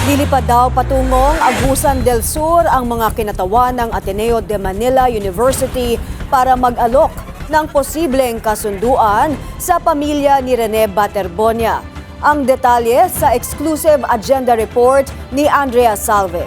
Lilipad daw patungong Agusan del Sur ang mga kinatawan ng Ateneo de Manila University para mag-alok ng posibleng kasunduan sa pamilya ni Rene Baterbonia. Ang detalye sa exclusive agenda report ni Andrea Salve.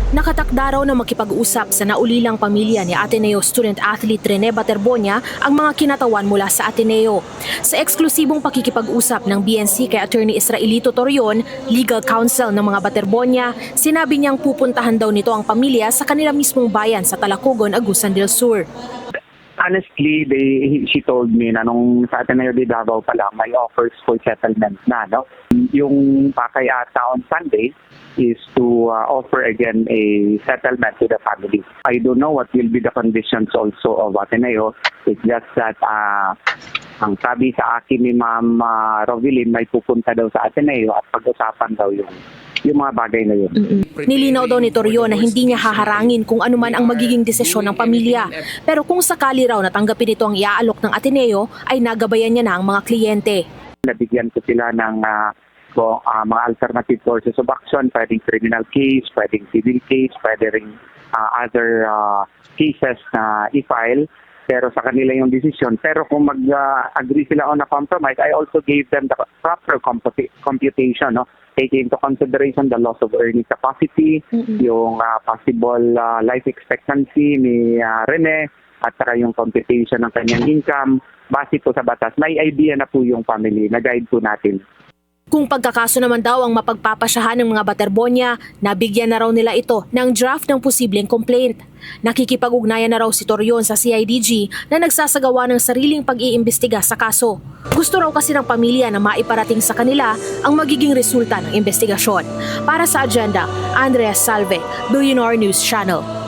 Nakatakda raw na makipag-usap sa naulilang pamilya ni Ateneo student-athlete Rene Baterbonia ang mga kinatawan mula sa Ateneo. Sa eksklusibong pakikipag-usap ng BNC kay Attorney Israelito Torion, legal counsel ng mga Baterbonia, sinabi niyang pupuntahan daw nito ang pamilya sa kanila mismong bayan sa Talacogon, Agusan del Sur. Honestly, she told me na nung sa Ateneo de Davao pa lang, may offers for settlement na. No? Yung pakay ata on Sunday is to offer again a settlement to the family. I don't know what will be the conditions also of Ateneo. It's just that ang sabi sa akin ni Ma'am Rovilin, may pupunta daw sa Ateneo at pag-usapan daw yung mga bagay na yun. Nilinaw daw ni Torion na hindi niya haharangin kung ano man ang magiging desisyon ng pamilya. Pero kung sakali raw natanggapin ito ang iaalok ng Ateneo, ay nagabayan niya na ang mga kliyente. Nabigyan ko sila ng mga alternative sources of action, pwedeng criminal case, pwedeng civil case, pwedeng other cases na i-file. Pero sa kanila yung decision. Pero kung mag-agree sila on a compromise, I also gave them the proper computation, no? Taking into consideration the loss of earning capacity, yung possible life expectancy ni Rene, at saka yung computation ng kanyang income. Base po sa batas, may idea na po yung family, na-guide po natin. Kung pagkakaso naman daw ang mapagpapasyahan ng mga Baterbonia, nabigyan na raw nila ito ng draft ng posibleng complaint. Nakikipag-ugnayan na raw si Torion sa CIDG na nagsasagawa ng sariling pag-iimbestiga sa kaso. Gusto raw kasi ng pamilya na maiparating sa kanila ang magiging resulta ng investigasyon. Para sa agenda, Andrea Salve, Billionaire News Channel.